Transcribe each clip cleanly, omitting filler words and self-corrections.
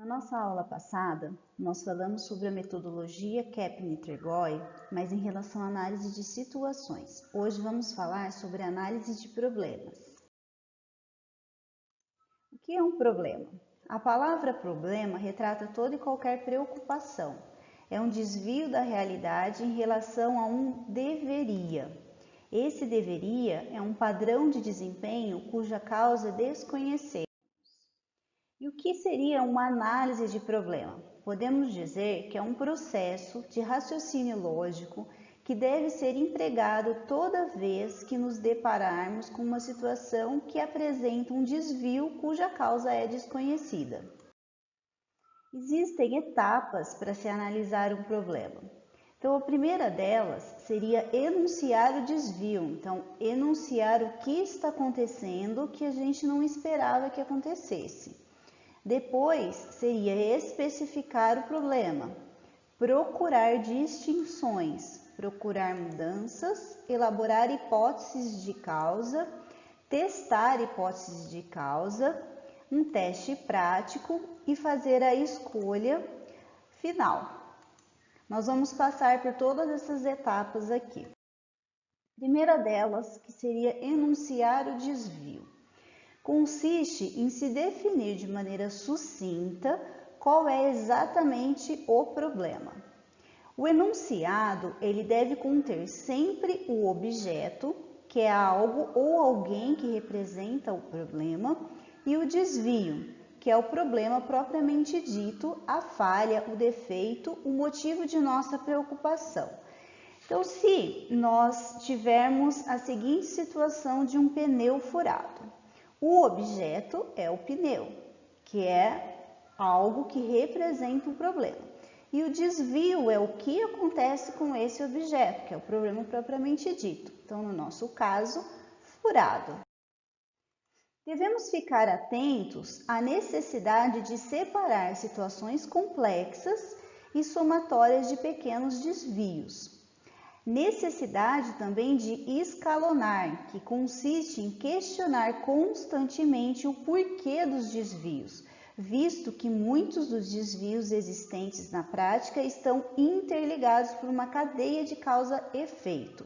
Na nossa aula passada, nós falamos sobre a metodologia Kaplan-Tregoi, mas em relação à análise de situações. Hoje vamos falar sobre a análise de problemas. O que é um problema? A palavra problema retrata toda e qualquer preocupação. É um desvio da realidade em relação a um deveria. Esse deveria é um padrão de desempenho cuja causa desconhecemos. E o que seria uma análise de problema? Podemos dizer que é um processo de raciocínio lógico que deve ser empregado toda vez que nos depararmos com uma situação que apresenta um desvio cuja causa é desconhecida. Existem etapas para se analisar um problema. Então, a primeira delas seria enunciar o desvio. Então, enunciar o que está acontecendo que a gente não esperava que acontecesse. Depois, seria especificar o problema, procurar distinções, procurar mudanças, elaborar hipóteses de causa, testar hipóteses de causa, um teste prático e fazer a escolha final. Nós vamos passar por todas essas etapas aqui. A primeira delas, que seria enunciar o desvio. Consiste em se definir de maneira sucinta qual é exatamente o problema. O enunciado, ele deve conter sempre o objeto, que é algo ou alguém que representa o problema, e o desvio, que é o problema propriamente dito, a falha, o defeito, o motivo de nossa preocupação. Então, se nós tivermos a seguinte situação de um pneu furado, o objeto é o pneu, que é algo que representa um problema. E o desvio é o que acontece com esse objeto, que é o problema propriamente dito. Então, no nosso caso, furado. Devemos ficar atentos à necessidade de separar situações complexas e somatórias de pequenos desvios. Necessidade também de escalonar, que consiste em questionar constantemente o porquê dos desvios, visto que muitos dos desvios existentes na prática estão interligados por uma cadeia de causa-efeito.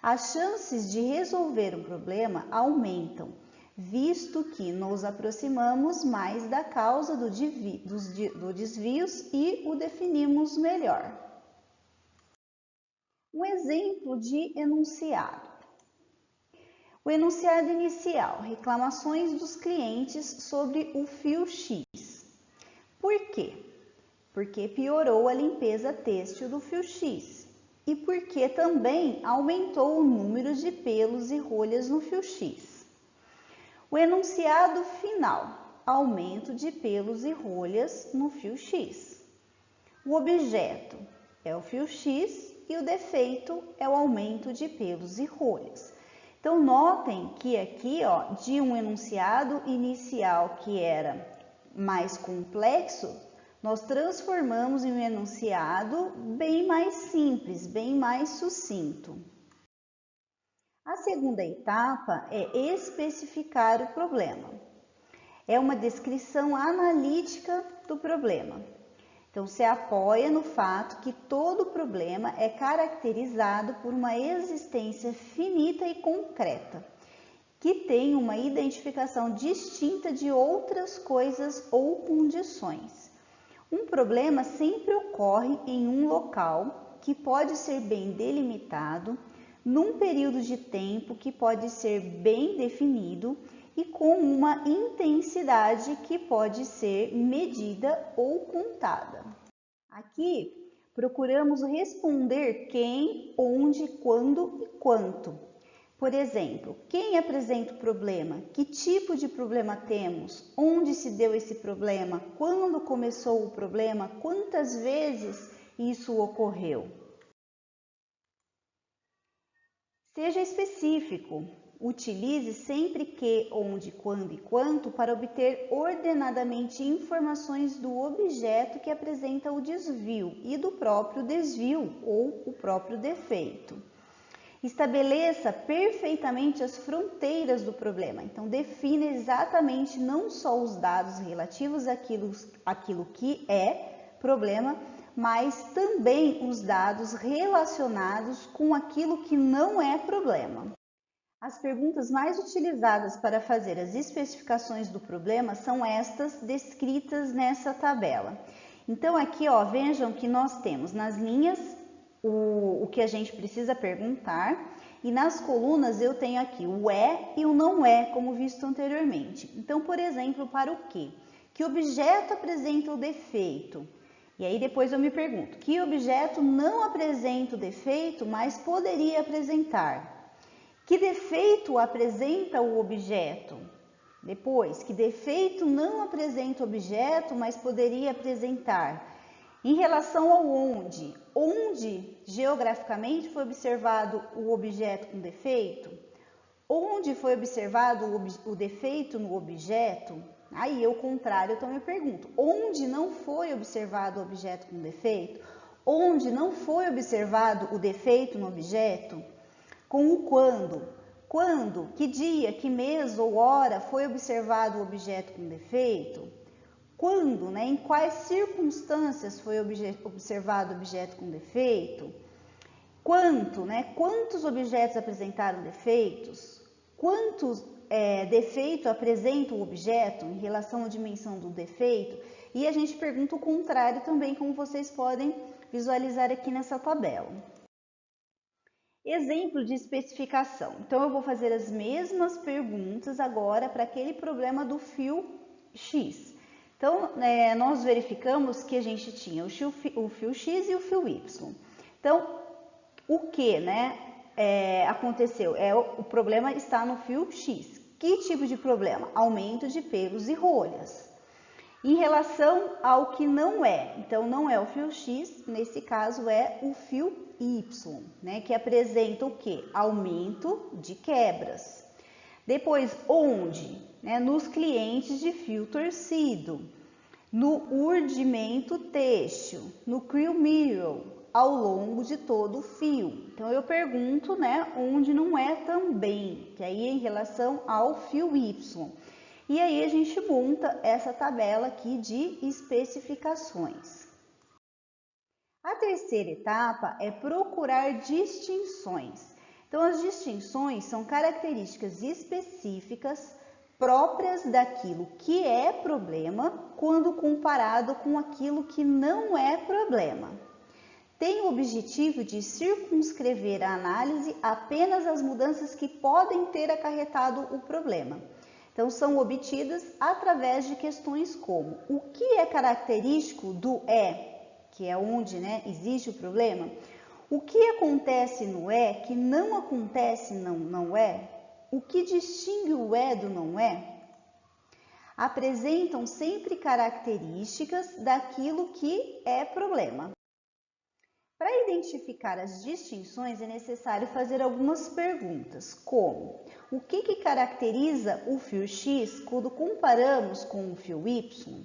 As chances de resolver um problema aumentam, visto que nos aproximamos mais da causa dos desvios e o definimos melhor. Um exemplo de enunciado. O enunciado inicial, reclamações dos clientes sobre o fio X. Por quê? Porque piorou a limpeza têxtil do fio X e porque também aumentou o número de pelos e rolhas no fio X. O enunciado final, aumento de pelos e rolhas no fio X. O objeto é o fio X e o defeito é o aumento de pelos e rolhas. Então, notem que aqui, de um enunciado inicial que era mais complexo, nós transformamos em um enunciado bem mais simples, bem mais sucinto. A segunda etapa é especificar o problema. É uma descrição analítica do problema. Então, se apoia no fato que todo problema é caracterizado por uma existência finita e concreta, que tem uma identificação distinta de outras coisas ou condições. Um problema sempre ocorre em um local que pode ser bem delimitado, num período de tempo que pode ser bem definido e com uma intensidade que pode ser medida ou contada. Aqui, procuramos responder quem, onde, quando e quanto. Por exemplo, quem apresenta o problema? Que tipo de problema temos? Onde se deu esse problema? Quando começou o problema? Quantas vezes isso ocorreu? Seja específico. Utilize sempre que, onde, quando e quanto para obter ordenadamente informações do objeto que apresenta o desvio e do próprio desvio ou o próprio defeito. Estabeleça perfeitamente as fronteiras do problema. Então, defina exatamente não só os dados relativos àquilo que é problema, mas também os dados relacionados com aquilo que não é problema. As perguntas mais utilizadas para fazer as especificações do problema são estas descritas nessa tabela. Então, aqui, ó, vejam que nós temos nas linhas o que a gente precisa perguntar e nas colunas eu tenho aqui o é e o não é, como visto anteriormente. Então, por exemplo, para o quê? Que objeto apresenta o defeito? E aí depois eu me pergunto, que objeto não apresenta o defeito, mas poderia apresentar? Que defeito apresenta o objeto? Depois, que defeito não apresenta o objeto, mas poderia apresentar? Em relação ao onde? Onde geograficamente foi observado o objeto com defeito? Onde foi observado o defeito no objeto? Aí, ao contrário, então eu pergunto, onde não foi observado o objeto com defeito? Onde não foi observado o defeito no objeto? Com o quando. Quando, que dia, que mês ou hora foi observado o objeto com defeito? Quando, né, em quais circunstâncias foi observado o objeto com defeito? Quanto, né, quantos objetos apresentaram defeitos? Quantos defeitos apresenta o objeto em relação à dimensão do defeito? E a gente pergunta o contrário também, como vocês podem visualizar aqui nessa tabela. Exemplo de especificação. Então, eu vou fazer as mesmas perguntas agora para aquele problema do fio X. Então, nós verificamos que a gente tinha o fio X e o fio Y. Então, o que, né, aconteceu? O problema está no fio X. Que tipo de problema? Aumento de pelos e rolhas. Em relação ao que não é, então não é o fio X, nesse caso é o fio Y, né, que apresenta o que? Aumento de quebras. Depois, onde? Né, nos clientes de fio torcido, no urdimento têxtil, no creel mirror, ao longo de todo o fio. Então, eu pergunto, né, onde não é também, que aí é em relação ao fio Y. E aí a gente monta essa tabela aqui de especificações. A terceira etapa é procurar distinções. Então, as distinções são características específicas próprias daquilo que é problema quando comparado com aquilo que não é problema. Tem o objetivo de circunscrever a análise apenas às mudanças que podem ter acarretado o problema. Então, são obtidas através de questões como o que é característico do que é onde, né, existe o problema? O que acontece no que não acontece no não é? O que distingue o do não é? Apresentam sempre características daquilo que é problema. Para identificar as distinções é necessário fazer algumas perguntas, como o que caracteriza o fio X quando comparamos com o fio Y?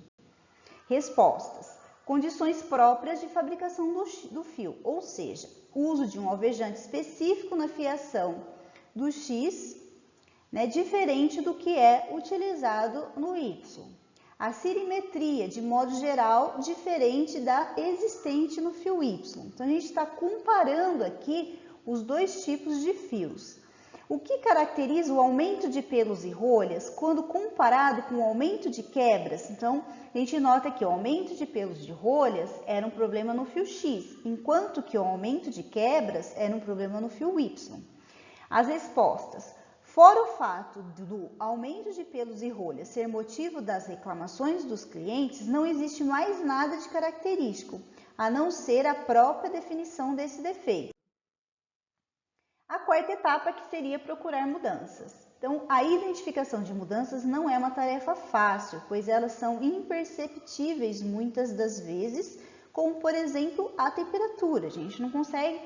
Respostas: condições próprias de fabricação do fio, ou seja, uso de um alvejante específico na fiação do X, né, diferente do que é utilizado no Y. A simetria, de modo geral, diferente da existente no fio Y. Então, a gente está comparando aqui os dois tipos de fios. O que caracteriza o aumento de pelos e rolhas quando comparado com o aumento de quebras? Então, a gente nota que o aumento de pelos de rolhas era um problema no fio X, enquanto que o aumento de quebras era um problema no fio Y. As respostas: fora o fato do aumento de pelos e rolhas ser motivo das reclamações dos clientes, não existe mais nada de característico, a não ser a própria definição desse defeito. A quarta etapa que seria procurar mudanças. Então, a identificação de mudanças não é uma tarefa fácil, pois elas são imperceptíveis muitas das vezes, como por exemplo a temperatura. A gente não consegue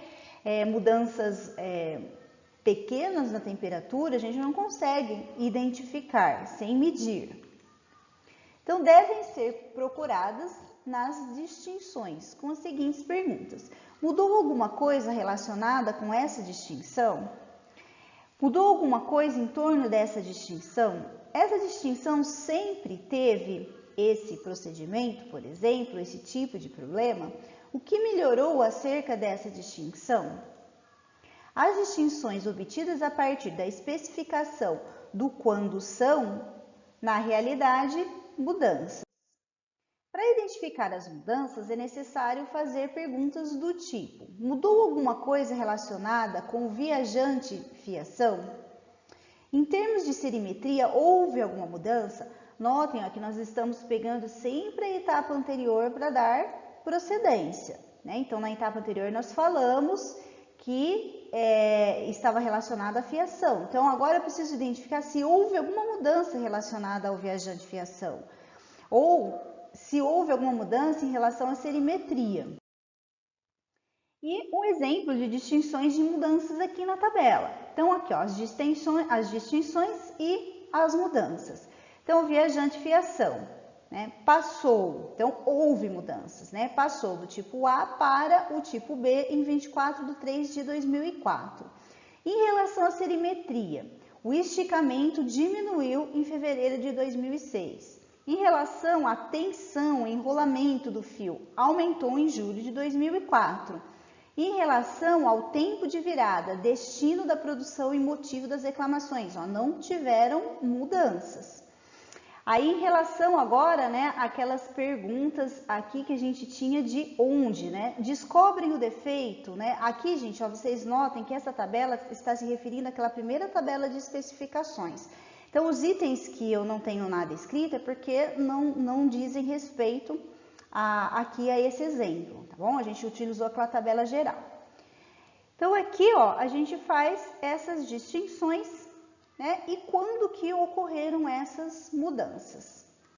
mudanças pequenas na temperatura, a gente não consegue identificar sem medir. Então, devem ser procuradas nas distinções com as seguintes perguntas: Mudou alguma coisa relacionada com essa distinção? Mudou alguma coisa em torno dessa distinção? Essa distinção sempre teve esse procedimento, por exemplo, esse tipo de problema? O que melhorou acerca dessa distinção? As distinções obtidas a partir da especificação do quando são, na realidade, mudanças. Para identificar as mudanças, é necessário fazer perguntas do tipo: mudou alguma coisa relacionada com o viajante fiação? Em termos de serimetria, houve alguma mudança? Notem que nós estamos pegando sempre a etapa anterior para dar procedência, né? Então, na etapa anterior, nós falamos que estava relacionada à fiação. Então, agora eu preciso identificar se houve alguma mudança relacionada ao viajante fiação. Ou se houve alguma mudança em relação à serimetria. E um exemplo de distinções de mudanças aqui na tabela. Então, aqui, ó, as distinções e as mudanças. Então, o viajante fiação, né, passou, então houve mudanças, né? Passou do tipo A para o tipo B em 24/3/2004. Em relação à serimetria, o esticamento diminuiu em fevereiro de 2006. Em relação à tensão, enrolamento do fio, aumentou em julho de 2004. Em relação ao tempo de virada, destino da produção e motivo das reclamações, ó, não tiveram mudanças. Aí, em relação agora, né, aquelas perguntas aqui que a gente tinha de onde, né? Descobrem o defeito, né? Aqui, gente, ó, vocês notem que essa tabela está se referindo àquela primeira tabela de especificações. Então, os itens que eu não tenho nada escrito é porque não dizem respeito aqui a esse exemplo, tá bom? A gente utilizou aquela tabela geral. Então, aqui, ó, a gente faz essas distinções, né? E quando que ocorreram essas mudanças?